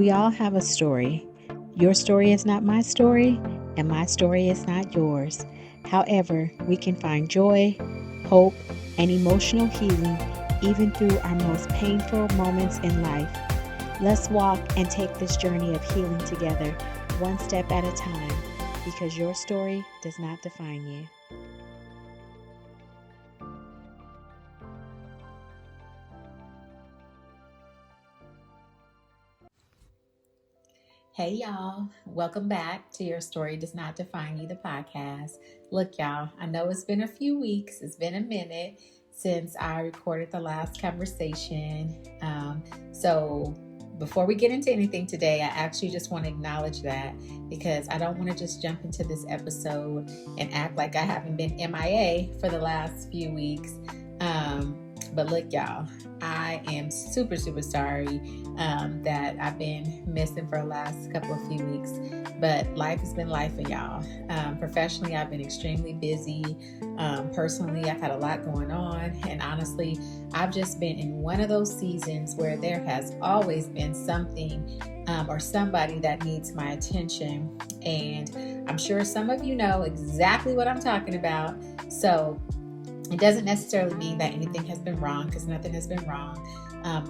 We all have a story. Your story is not my story, and my story is not yours. However, we can find joy, hope, and emotional healing even through our most painful moments in life. Let's walk and take this journey of healing together, one step at a time, because your story does not define you. Hey y'all, welcome back to Your Story Does Not Define You, the podcast. Look, y'all, I know it's been a few weeks, it's been a minute since I recorded the last conversation. So before we get into anything today, I actually just want to acknowledge that because I don't want to just jump into this episode and act like I haven't been MIA for the last few weeks. But look, y'all, I am super sorry that I've been missing for the last couple of few weeks. But life has been life for y'all. Professionally, I've been extremely busy. Personally, I've had a lot going on. And honestly, I've just been in one of those seasons where there has always been something or somebody that needs my attention. And I'm sure some of you know exactly what I'm talking about. So it doesn't necessarily mean that anything has been wrong, because nothing has been wrong.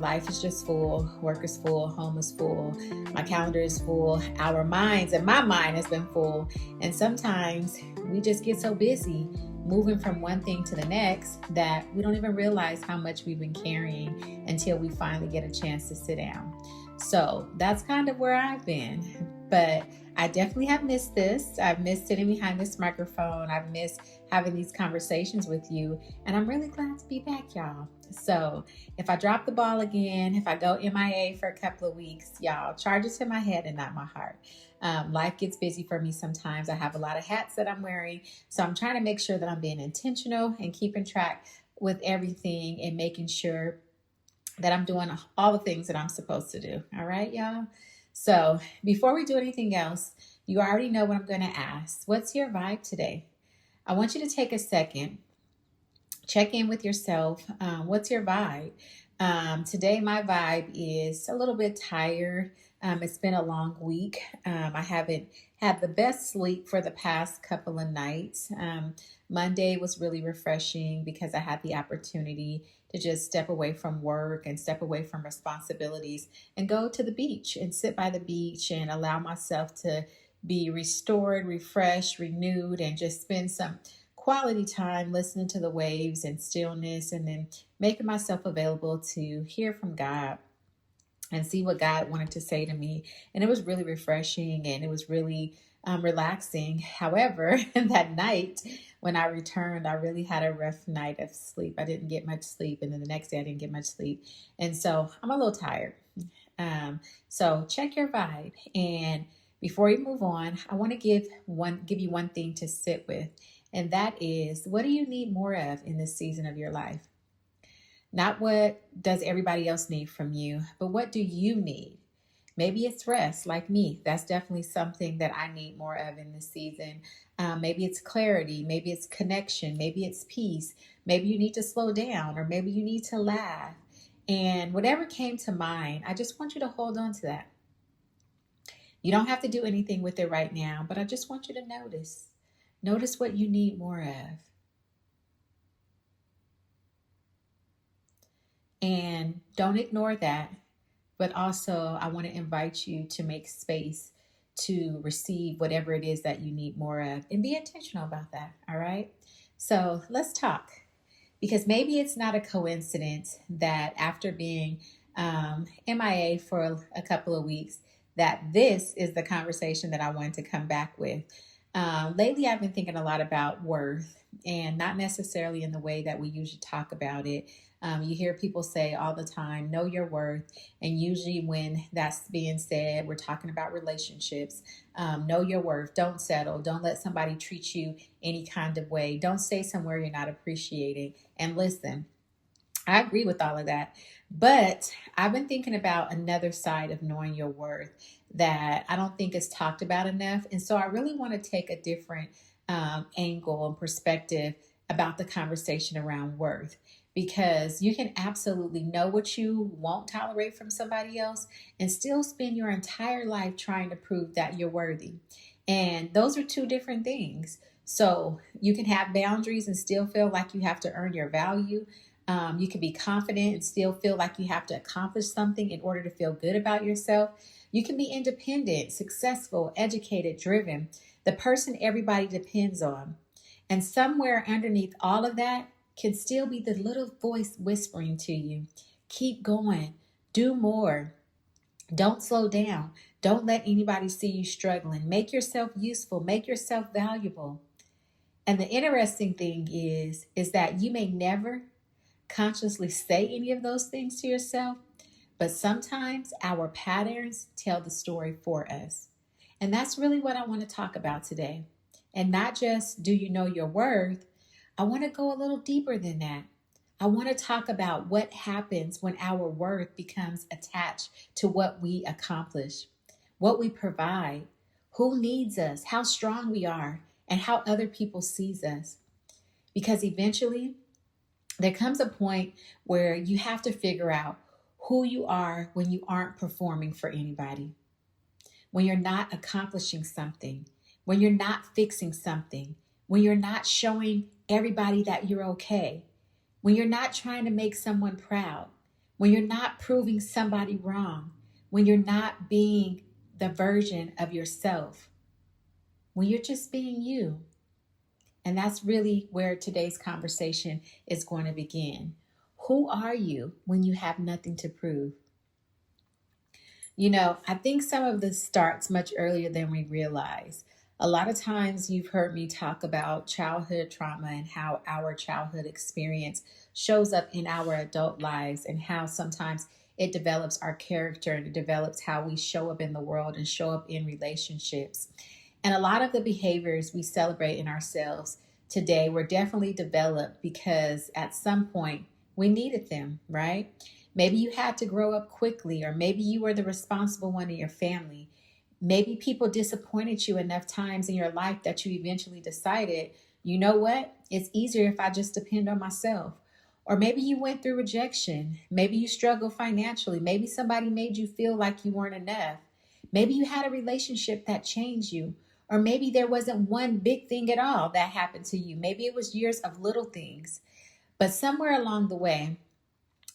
Life is just full, work is full, home is full, my calendar is full, our minds and my mind has been full. And sometimes we just get so busy moving from one thing to the next that we don't even realize how much we've been carrying until we finally get a chance to sit down. So that's kind of where I've been. But I definitely have missed this. I've missed sitting behind this microphone. I've missed having these conversations with you. And I'm really glad to be back, y'all. So if I drop the ball again, if I go MIA for a couple of weeks, y'all, charge it to my head and not my heart. Life gets busy for me sometimes. I have a lot of hats that I'm wearing. So I'm trying to make sure that I'm being intentional and keeping track with everything and making sure that I'm doing all the things that I'm supposed to do. All right, y'all? So before we do anything else, you already know what I'm going to ask. What's your vibe today? I want you to take a second, check in with yourself. What's your vibe? Today, my vibe is a little bit tired. It's been a long week. I haven't had the best sleep for the past couple of nights. Monday was really refreshing because I had the opportunity to just step away from work and step away from responsibilities and go to the beach and sit by the beach and allow myself to be restored, refreshed, renewed, and just spend some quality time listening to the waves and stillness, and then making myself available to hear from God and see what God wanted to say to me. And it was really refreshing and it was really relaxing. However, that night when I returned, I really had a rough night of sleep. I didn't get much sleep. And then the next day I didn't get much sleep. And so I'm a little tired. So check your vibe. And before we move on, I want to give you one thing to sit with. And that is, what do you need more of in this season of your life? Not what does everybody else need from you, but what do you need? Maybe it's rest, like me. That's definitely something that I need more of in this season. Maybe it's clarity. Maybe it's connection. Maybe it's peace. Maybe you need to slow down, or maybe you need to laugh. And whatever came to mind, I just want you to hold on to that. You don't have to do anything with it right now, but I just want you to notice. Notice what you need more of. And don't ignore that. But also, I want to invite you to make space to receive whatever it is that you need more of, and be intentional about that. All right. So let's talk, because maybe it's not a coincidence that after being MIA for a couple of weeks, that this is the conversation that I wanted to come back with. Lately, I've been thinking a lot about worth, and not necessarily in the way that we usually talk about it. You hear people say all the time, know your worth. And usually when that's being said, we're talking about relationships. Know your worth. Don't settle. Don't let somebody treat you any kind of way. Don't stay somewhere you're not appreciating. And listen, I agree with all of that. But I've been thinking about another side of knowing your worth that I don't think is talked about enough. And so I really want to take a different angle and perspective about the conversation around worth. because you can absolutely know what you won't tolerate from somebody else and still spend your entire life trying to prove that you're worthy. And those are two different things. So you can have boundaries and still feel like you have to earn your value. You can be confident and still feel like you have to accomplish something in order to feel good about yourself. You can be independent, successful, educated, driven, the person everybody depends on. And somewhere underneath all of that can still be the little voice whispering to you, keep going, do more, don't slow down, don't let anybody see you struggling, make yourself useful, make yourself valuable. And the interesting thing is that you may never consciously say any of those things to yourself, but sometimes our patterns tell the story for us. And that's really what I want to talk about today. And not just do you know your worth, I want to go a little deeper than that. I want to talk about what happens when our worth becomes attached to what we accomplish, what we provide, who needs us, how strong we are, and how other people sees us. Because eventually there comes a point where you have to figure out who you are when you aren't performing for anybody, when you're not accomplishing something, when you're not fixing something, when you're not showing everybody that you're okay, when you're not trying to make someone proud, when you're not proving somebody wrong, when you're not being the version of yourself, when you're just being you. And that's really where today's conversation is going to begin. Who are you when you have nothing to prove? I think some of this starts much earlier than we realize. A lot of times you've heard me talk about childhood trauma and how our childhood experience shows up in our adult lives and how sometimes it develops our character and it develops how we show up in the world and show up in relationships. And a lot of the behaviors we celebrate in ourselves today were definitely developed because at some point we needed them, right? Maybe you had to grow up quickly, or maybe you were the responsible one in your family. Maybe people disappointed you enough times in your life that you eventually decided, you know what? It's easier if I just depend on myself. Or maybe you went through rejection. Maybe you struggled financially. Maybe somebody made you feel like you weren't enough. Maybe you had a relationship that changed you. Or maybe there wasn't one big thing at all that happened to you. Maybe it was years of little things. But somewhere along the way,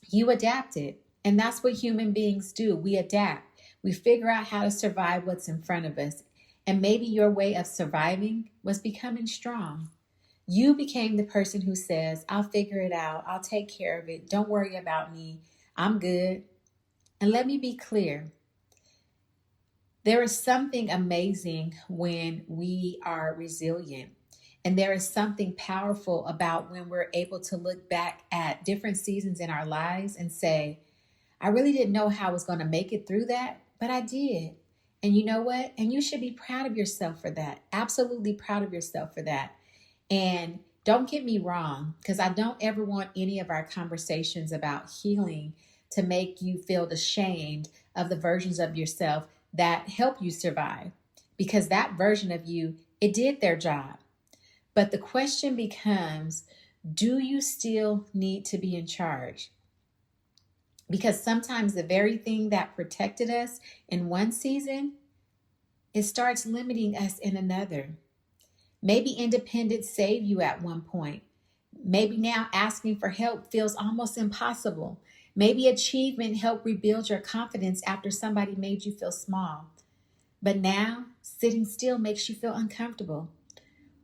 you adapted. And that's what human beings do. We adapt. We figure out how to survive what's in front of us. And maybe your way of surviving was becoming strong. You became the person who says, I'll figure it out. I'll take care of it. Don't worry about me. I'm good. And let me be clear. There is something amazing when we are resilient. And there is something powerful about when we're able to look back at different seasons in our lives and say, I really didn't know how I was going to make it through that, but I did. And you know what? And you should be proud of yourself for that. Absolutely proud of yourself for that. And don't get me wrong, because I don't ever want any of our conversations about healing to make you feel ashamed of the versions of yourself that help you survive. Because that version of you, it did their job. But the question becomes, do you still need to be in charge? Because sometimes the very thing that protected us in one season, it starts limiting us in another. Maybe independence saved you at one point. Maybe now asking for help feels almost impossible. Maybe achievement helped rebuild your confidence after somebody made you feel small. But now sitting still makes you feel uncomfortable.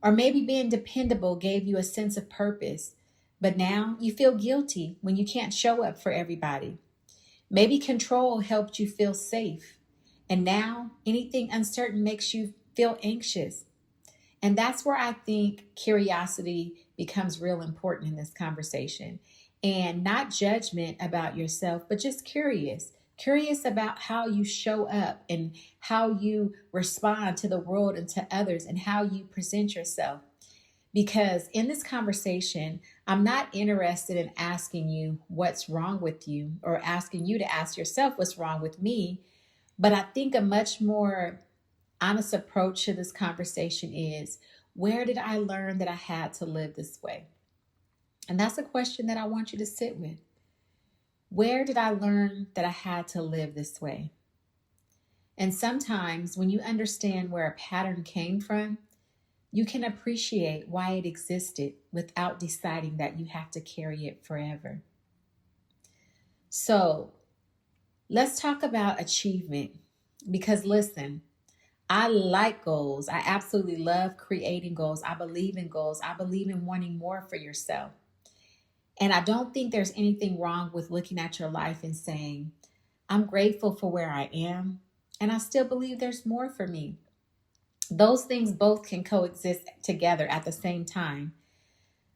Or maybe being dependable gave you a sense of purpose, but now you feel guilty when you can't show up for everybody. Maybe control helped you feel safe, and now anything uncertain makes you feel anxious. And that's where I think curiosity becomes real important in this conversation. And not judgment about yourself, but just curious. Curious about how you show up and how you respond to the world and to others and how you present yourself. Because in this conversation, I'm not interested in asking you what's wrong with you or asking you to ask yourself what's wrong with me. But I think a much more honest approach to this conversation is, where did I learn that I had to live this way? And that's a question that I want you to sit with. Where did I learn that I had to live this way? And sometimes when you understand where a pattern came from, you can appreciate why it existed without deciding that you have to carry it forever. So let's talk about achievement. Because listen, I like goals. I absolutely love creating goals. I believe in goals. I believe in wanting more for yourself. And I don't think there's anything wrong with looking at your life and saying, I'm grateful for where I am, and I still believe there's more for me. Those things both can coexist together at the same time.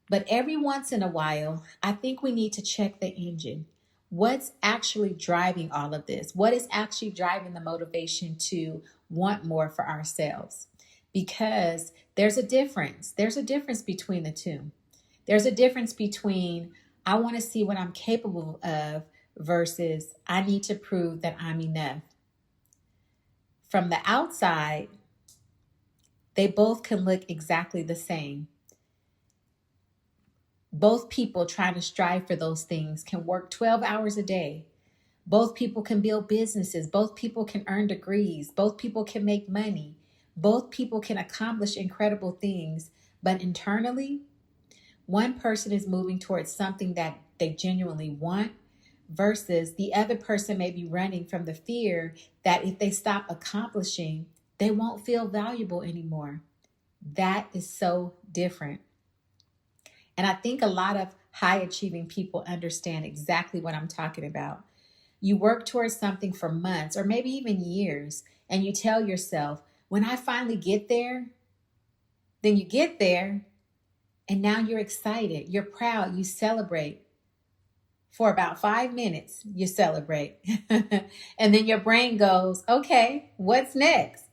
But every once in a while, I think we need to check the engine. What's actually driving all of this? What is actually driving the motivation to want more for ourselves? Because there's a difference. There's a difference between the two. There's a difference between I want to see what I'm capable of versus I need to prove that I'm enough. From the outside, they both can look exactly the same. Both people trying to strive for those things can work 12 hours a day. Both people can build businesses. Both people can earn degrees. Both people can make money. Both people can accomplish incredible things. But internally, one person is moving towards something that they genuinely want versus the other person may be running from the fear that if they stop accomplishing, they won't feel valuable anymore. That is so different. And I think a lot of high achieving people understand exactly what I'm talking about. You work towards something for months or maybe even years, and you tell yourself, when I finally get there, then you get there, and now you're excited, you're proud, you celebrate. For about 5 minutes, you celebrate. And then your brain goes, okay, what's next?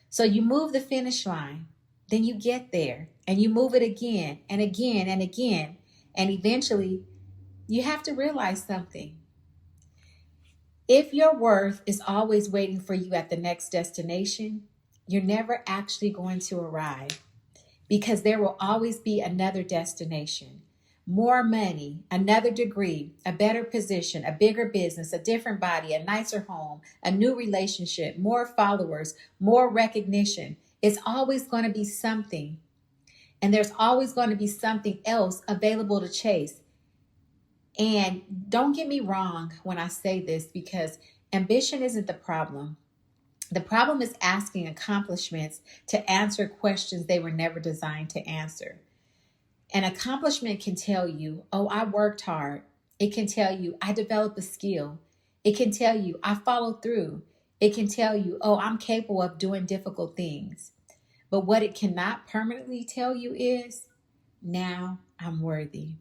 So you move the finish line. Then you get there and you move it again and again and again. And eventually, you have to realize something. If your worth is always waiting for you at the next destination, you're never actually going to arrive because there will always be another destination. More money, another degree, a better position, a bigger business, a different body, a nicer home, a new relationship, more followers, more recognition. It's always going to be something. And there's always going to be something else available to chase. And don't get me wrong when I say this, because ambition isn't the problem. The problem is asking accomplishments to answer questions they were never designed to answer. An accomplishment can tell you, oh, I worked hard. It can tell you, I developed a skill. It can tell you, I followed through. It can tell you, oh, I'm capable of doing difficult things. But what it cannot permanently tell you is, now I'm worthy.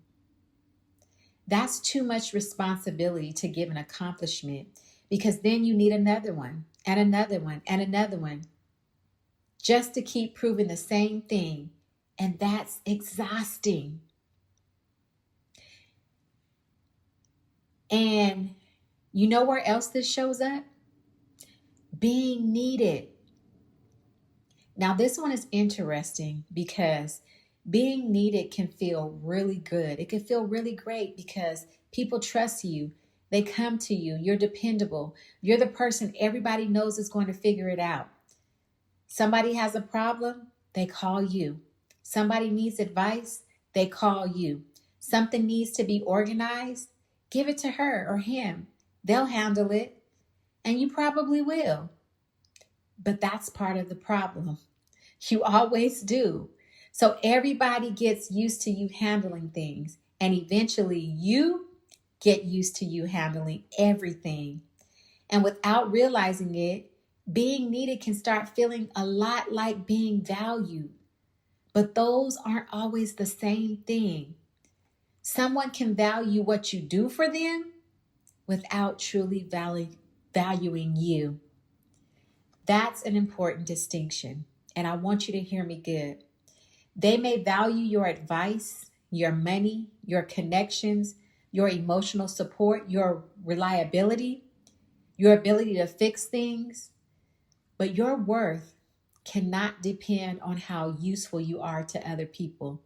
That's too much responsibility to give an accomplishment because then you need another one and another one and another one just to keep proving the same thing. And that's exhausting. And you know where else this shows up? Being needed. Now, this one is interesting because being needed can feel really good. It can feel really great because people trust you. They come to you. You're dependable. You're the person everybody knows is going to figure it out. Somebody has a problem, they call you. Somebody needs advice, they call you. Something needs to be organized, give it to her or him. They'll handle it, and you probably will. But that's part of the problem. You always do. So everybody gets used to you handling things, and eventually you get used to you handling everything. And without realizing it, being needed can start feeling a lot like being valued. But those aren't always the same thing. Someone can value what you do for them without truly valuing you. That's an important distinction, and I want you to hear me good. They may value your advice, your money, your connections, your emotional support, your reliability, your ability to fix things, but your worth cannot depend on how useful you are to other people.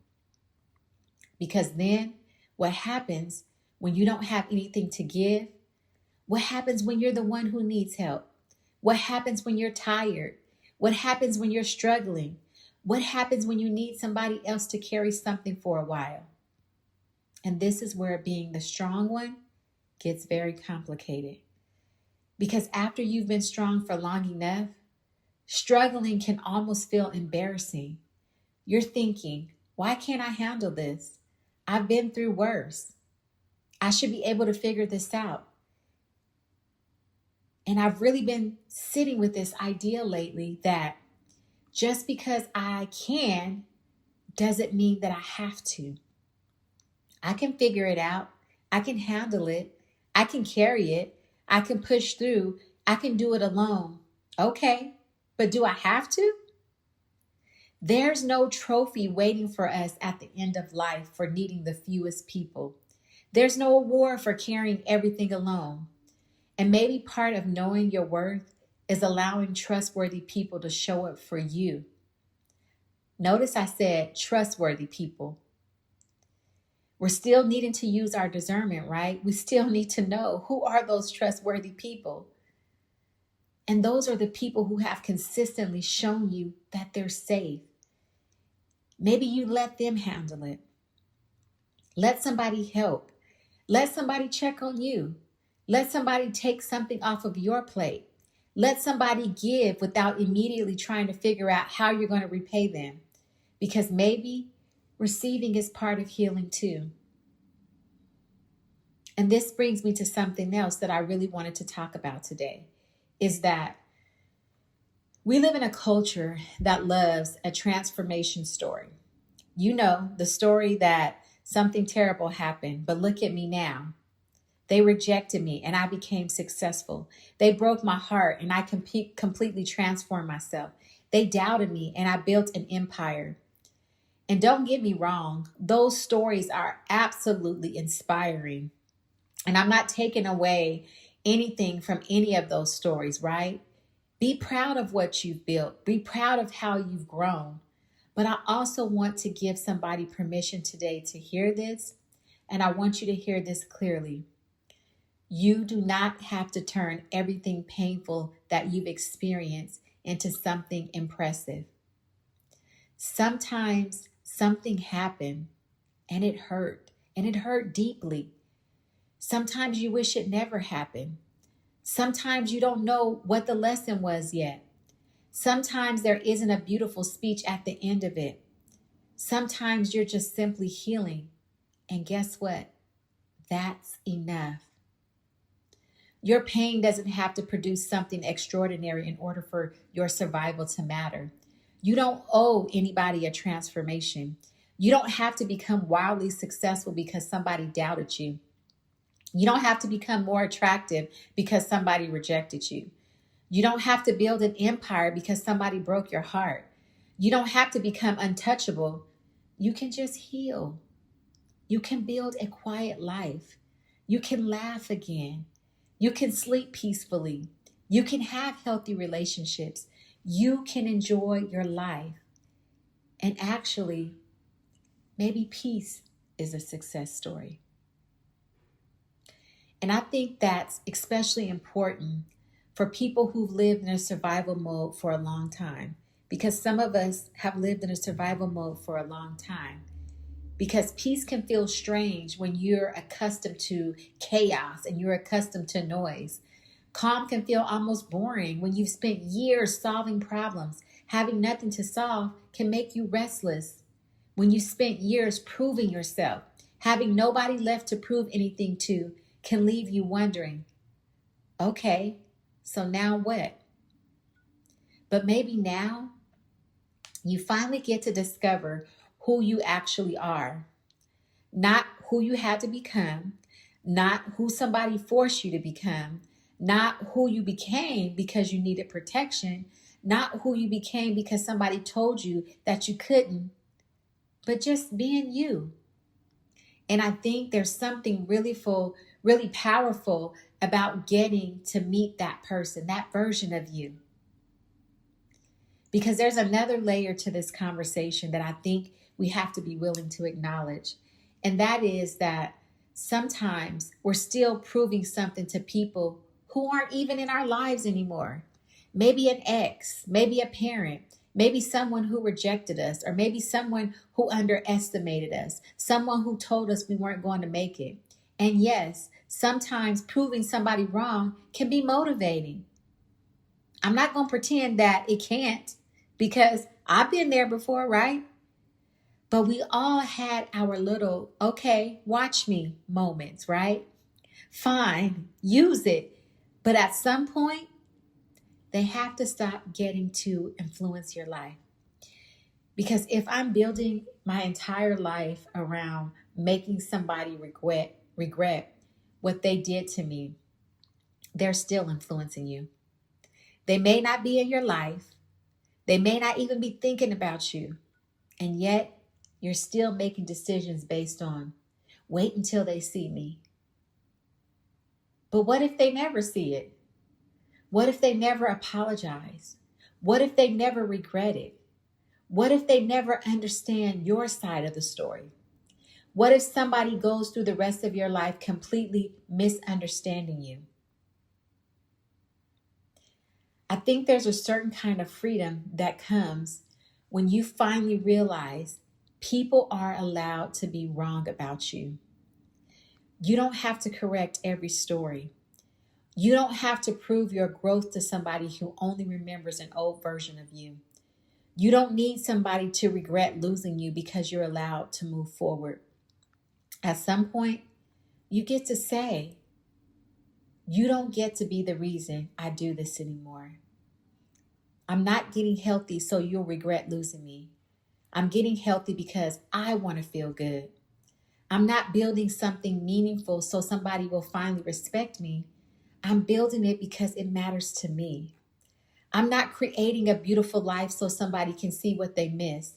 Because then What happens when you don't have anything to give? What happens when you're the one who needs help? What happens when you're tired? What happens when you're struggling? What happens when you need somebody else to carry something for a while? And this is where being the strong one gets very complicated. Because after you've been strong for long enough, struggling can almost feel embarrassing. You're thinking, why can't I handle this? I've been through worse. I should be able to figure this out. And I've really been sitting with this idea lately that just because I can doesn't mean that I have to. I can figure it out. I can handle it. I can carry it. I can push through. I can do it alone. Okay, but do I have to? There's no trophy waiting for us at the end of life for needing the fewest people. There's no award for carrying everything alone. And maybe part of knowing your worth is allowing trustworthy people to show up for you. Notice I said trustworthy people. We're still needing to use our discernment, right? We still need to know who are those trustworthy people. And those are the people who have consistently shown you that they're safe. Maybe you let them handle it. Let somebody help. Let somebody check on you. Let somebody take something off of your plate. Let somebody give without immediately trying to figure out how you're going to repay them. Because maybe receiving is part of healing too. And this brings me to something else that I really wanted to talk about today, is that we live in a culture that loves a transformation story. You know, the story that something terrible happened, but look at me now. They rejected me and I became successful. They broke my heart and I completely transformed myself. They doubted me and I built an empire. And don't get me wrong, those stories are absolutely inspiring. And I'm not taking away anything from any of those stories, right? Be proud of what you've built. Be proud of how you've grown. But I also want to give somebody permission today to hear this. And I want you to hear this clearly. You do not have to turn everything painful that you've experienced into something impressive. Sometimes something happened and it hurt deeply. Sometimes you wish it never happened. Sometimes you don't know what the lesson was yet. Sometimes there isn't a beautiful speech at the end of it. Sometimes you're just simply healing. And guess what? That's enough. Your pain doesn't have to produce something extraordinary in order for your survival to matter. You don't owe anybody a transformation. You don't have to become wildly successful because somebody doubted you. You don't have to become more attractive because somebody rejected you. You don't have to build an empire because somebody broke your heart. You don't have to become untouchable. You can just heal. You can build a quiet life. You can laugh again. You can sleep peacefully. You can have healthy relationships. You can enjoy your life. And actually, maybe peace is a success story. And I think that's especially important for people who've lived in a survival mode for a long time, because some of us have lived in a survival mode for a long time. Because peace can feel strange when you're accustomed to chaos and you're accustomed to noise. Calm can feel almost boring when you've spent years solving problems. Having nothing to solve can make you restless. When you spent years proving yourself, having nobody left to prove anything to can leave you wondering, okay, so now what? But maybe now you finally get to discover who you actually are. Not who you had to become, not who somebody forced you to become, not who you became because you needed protection, not who you became because somebody told you that you couldn't, but just being you. And I think there's something really powerful about getting to meet that person, that version of you. Because there's another layer to this conversation that I think we have to be willing to acknowledge. And that is that sometimes we're still proving something to people who aren't even in our lives anymore. Maybe an ex, maybe a parent, maybe someone who rejected us, or maybe someone who underestimated us, someone who told us we weren't going to make it. And yes, sometimes proving somebody wrong can be motivating. I'm not going to pretend that it can't, because I've been there before, right? But we all had our little, okay, watch me moments, right? Fine, use it. But at some point, they have to stop getting to influence your life. Because if I'm building my entire life around making somebody regret what they did to me, they're still influencing you. They may not be in your life. They may not even be thinking about you. And yet, you're still making decisions based on, wait until they see me. But what if they never see it? What if they never apologize? What if they never regret it? What if they never understand your side of the story? What if somebody goes through the rest of your life completely misunderstanding you? I think there's a certain kind of freedom that comes when you finally realize people are allowed to be wrong about you. You don't have to correct every story. You don't have to prove your growth to somebody who only remembers an old version of you. You don't need somebody to regret losing you because you're allowed to move forward. At some point, you get to say, you don't get to be the reason I do this anymore. I'm not getting healthy so you'll regret losing me. I'm getting healthy because I want to feel good. I'm not building something meaningful so somebody will finally respect me. I'm building it because it matters to me. I'm not creating a beautiful life so somebody can see what they miss.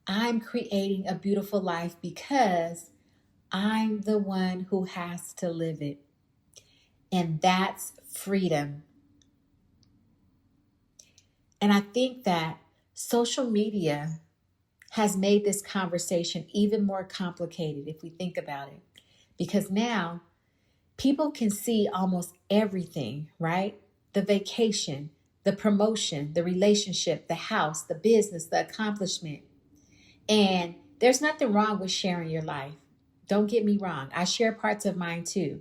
I'm creating a beautiful life because I'm the one who has to live it. And that's freedom. And I think that social media has made this conversation even more complicated if we think about it. Because now people can see almost everything, right? The vacation, the promotion, the relationship, the house, the business, the accomplishment. And there's nothing wrong with sharing your life. Don't get me wrong. I share parts of mine too.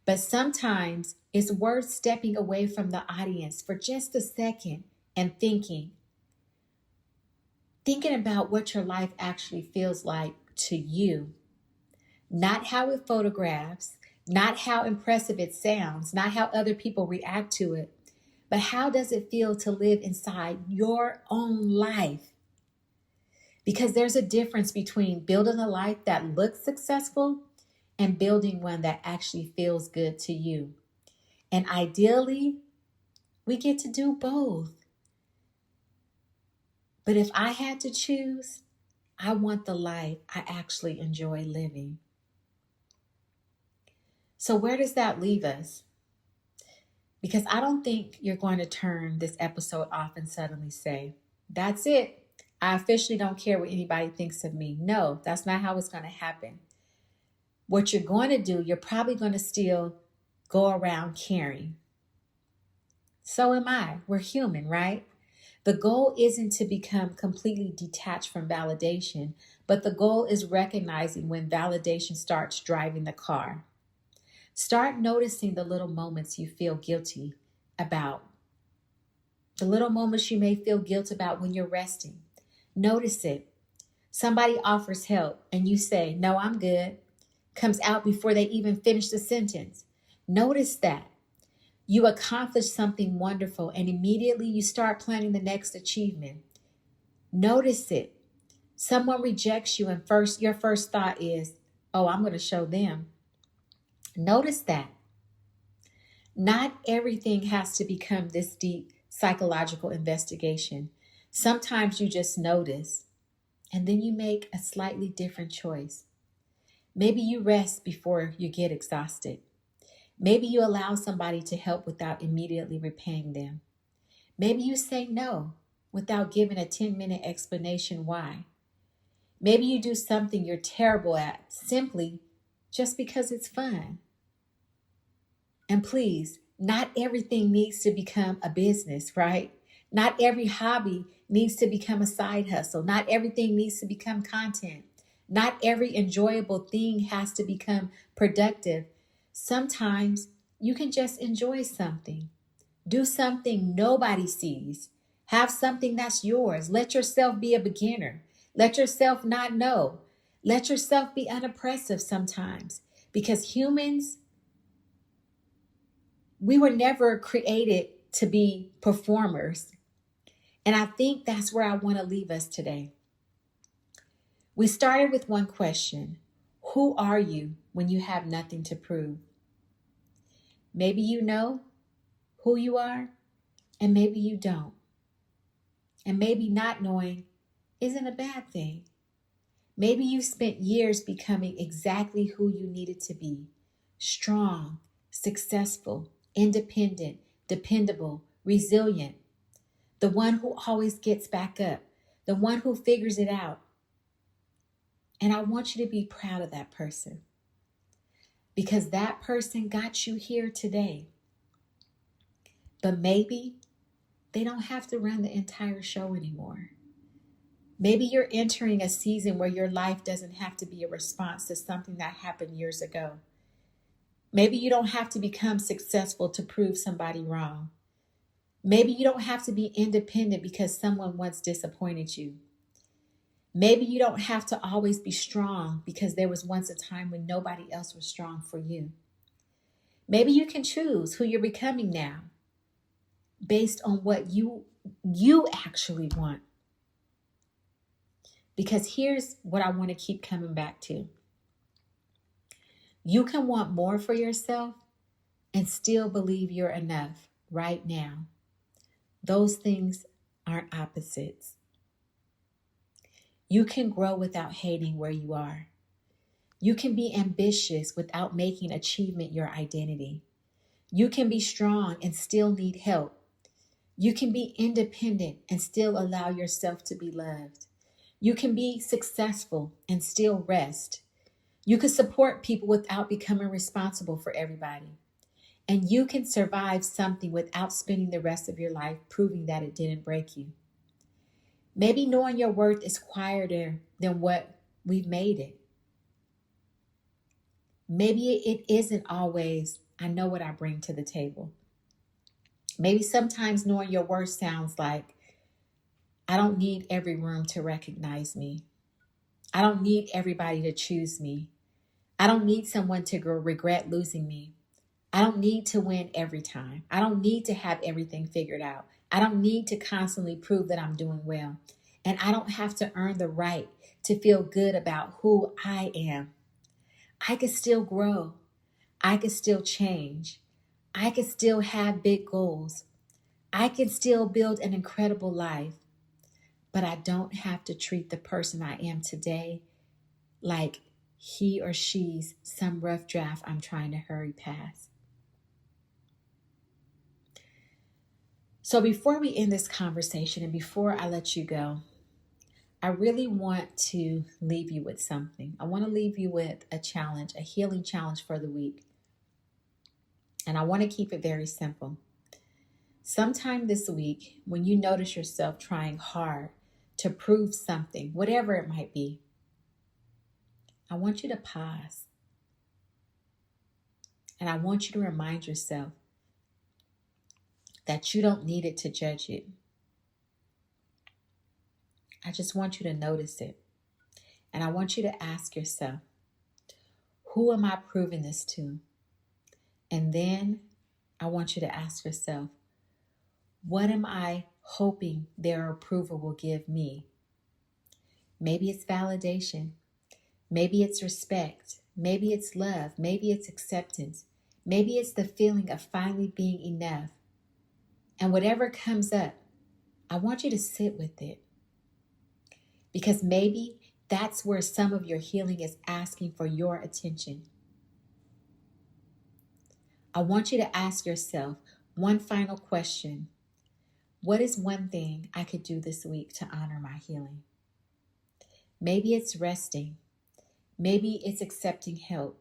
But sometimes it's worth stepping away from the audience for just a second and thinking about what your life actually feels like to you. Not how it photographs, not how impressive it sounds, not how other people react to it, but how does it feel to live inside your own life? Because there's a difference between building a life that looks successful and building one that actually feels good to you. And ideally, we get to do both. But if I had to choose, I want the life I actually enjoy living. So where does that leave us? Because I don't think you're going to turn this episode off and suddenly say, that's it. I officially don't care what anybody thinks of me. No, that's not how it's going to happen. What you're going to do, you're probably going to still go around caring. So am I. We're human, right? The goal isn't to become completely detached from validation, but the goal is recognizing when validation starts driving the car. Start noticing the little moments you feel guilty about. The little moments you may feel guilt about when you're resting. Notice it. Somebody offers help and you say, no, I'm good. Comes out before they even finish the sentence. Notice that. You accomplish something wonderful and immediately you start planning the next achievement. Notice it. Someone rejects you and your first thought is, oh, I'm going to show them. Notice that. Not everything has to become this deep psychological investigation. Sometimes you just notice and then you make a slightly different choice. Maybe you rest before you get exhausted. Maybe you allow somebody to help without immediately repaying them. Maybe you say no without giving a 10-minute explanation why. Maybe you do something you're terrible at simply just because it's fun. And please, not everything needs to become a business, right? Not every hobby needs to become a side hustle. Not everything needs to become content. Not every enjoyable thing has to become productive. Sometimes you can just enjoy something. Do something nobody sees. Have something that's yours. Let yourself be a beginner. Let yourself not know. Let yourself be unoppressive sometimes. Because humans, we were never created to be performers. And I think that's where I want to leave us today. We started with one question. Who are you when you have nothing to prove? Maybe you know who you are, and maybe you don't. And maybe not knowing isn't a bad thing. Maybe you spent years becoming exactly who you needed to be. Strong, successful, independent, dependable, resilient. The one who always gets back up. The one who figures it out. And I want you to be proud of that person. Because that person got you here today. But maybe they don't have to run the entire show anymore. Maybe you're entering a season where your life doesn't have to be a response to something that happened years ago. Maybe you don't have to become successful to prove somebody wrong. Maybe you don't have to be independent because someone once disappointed you. Maybe you don't have to always be strong because there was once a time when nobody else was strong for you. Maybe you can choose who you're becoming now based on what you actually want. Because here's what I want to keep coming back to. You can want more for yourself and still believe you're enough right now. Those things aren't opposites. You can grow without hating where you are. You can be ambitious without making achievement your identity. You can be strong and still need help. You can be independent and still allow yourself to be loved. You can be successful and still rest. You can support people without becoming responsible for everybody. And you can survive something without spending the rest of your life proving that it didn't break you. Maybe knowing your worth is quieter than what we've made it. Maybe it isn't always, I know what I bring to the table. Maybe sometimes knowing your worth sounds like, I don't need every room to recognize me. I don't need everybody to choose me. I don't need someone to regret losing me. I don't need to win every time. I don't need to have everything figured out. I don't need to constantly prove that I'm doing well. And I don't have to earn the right to feel good about who I am. I can still grow. I can still change. I can still have big goals. I can still build an incredible life. But I don't have to treat the person I am today like he or she's some rough draft I'm trying to hurry past. So before we end this conversation and before I let you go, I really want to leave you with something. I want to leave you with a challenge, a healing challenge for the week. And I want to keep it very simple. Sometime this week, when you notice yourself trying hard to prove something, whatever it might be, I want you to pause. And I want you to remind yourself that you don't need it to judge it. I just want you to notice it. And I want you to ask yourself, who am I proving this to? And then I want you to ask yourself, what am I hoping their approval will give me? Maybe it's validation. Maybe it's respect. Maybe it's love. Maybe it's acceptance. Maybe it's the feeling of finally being enough. And whatever comes up, I want you to sit with it. Because maybe that's where some of your healing is asking for your attention. I want you to ask yourself one final question. What is one thing I could do this week to honor my healing? Maybe it's resting. Maybe it's accepting help.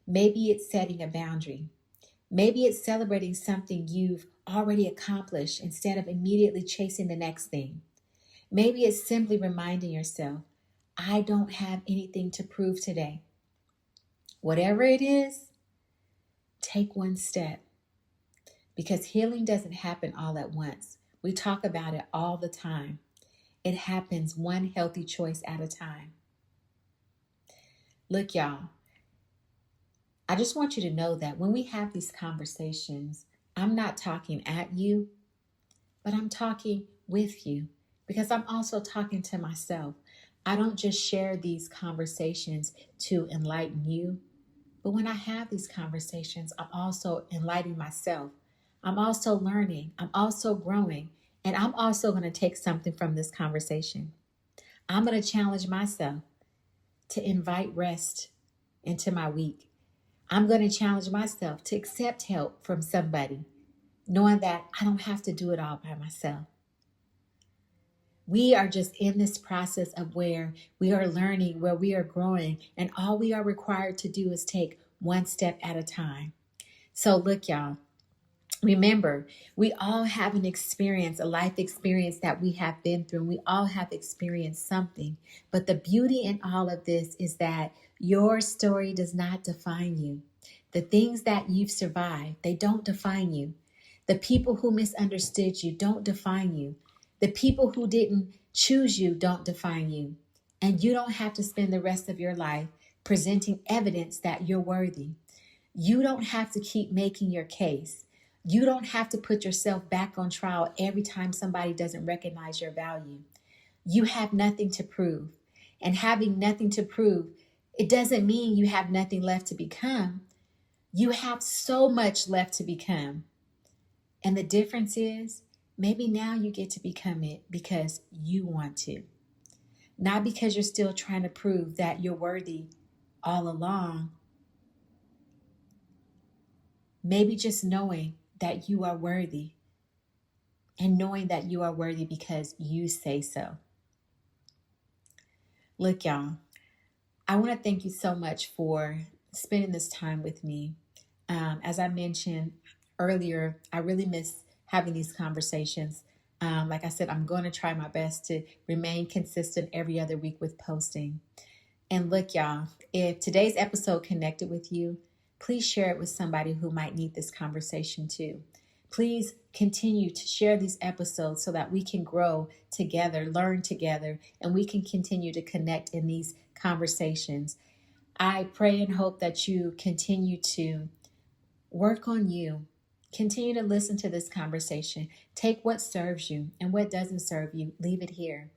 Maybe it's setting a boundary. Maybe it's celebrating something you've already accomplished instead of immediately chasing the next thing. Maybe it's simply reminding yourself, I don't have anything to prove today. Whatever it is, take one step, because healing doesn't happen all at once. We talk about it all the time. It happens one healthy choice at a time. Look, y'all, I just want you to know that when we have these conversations, I'm not talking at you, but I'm talking with you, because I'm also talking to myself. I don't just share these conversations to enlighten you, but when I have these conversations, I'm also enlightening myself. I'm also learning. I'm also growing. And I'm also going to take something from this conversation. I'm going to challenge myself to invite rest into my week. I'm going to challenge myself to accept help from somebody, knowing that I don't have to do it all by myself. We are just in this process of where we are learning, where we are growing, and all we are required to do is take one step at a time. So look, y'all, remember, we all have an experience, a life experience that we have been through. We all have experienced something. But the beauty in all of this is that your story does not define you. The things that you've survived, they don't define you. The people who misunderstood you don't define you. The people who didn't choose you don't define you. And you don't have to spend the rest of your life presenting evidence that you're worthy. You don't have to keep making your case. You don't have to put yourself back on trial every time somebody doesn't recognize your value. You have nothing to prove. And having nothing to prove, it doesn't mean you have nothing left to become. You have so much left to become. And the difference is, maybe now you get to become it because you want to. Not because you're still trying to prove that you're worthy all along. Maybe just knowing that you are worthy, and knowing that you are worthy because you say so. Look, y'all, I want to thank you so much for spending this time with me. As I mentioned earlier, I really miss having these conversations. Like I said, I'm going to try my best to remain consistent every other week with posting. And look, y'all, if today's episode connected with you, please share it with somebody who might need this conversation too. Please continue to share these episodes so that we can grow together, learn together, and we can continue to connect in these conversations. I pray and hope that you continue to work on you. Continue to listen to this conversation. Take what serves you, and what doesn't serve you, leave it here.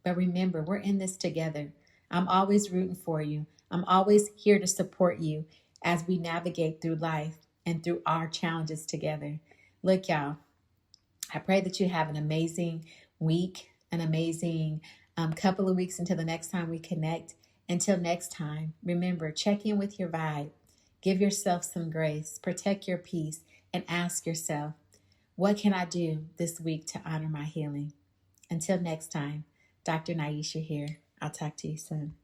But remember, we're in this together. I'm always rooting for you. I'm always here to support you as we navigate through life and through our challenges together. Look, y'all, I pray that you have an amazing week, an amazing couple of weeks until the next time we connect. Until next time, remember, check in with your vibe. Give yourself some grace, protect your peace, and ask yourself, what can I do this week to honor my healing? Until next time, Dr. Niesha here. I'll talk to you soon.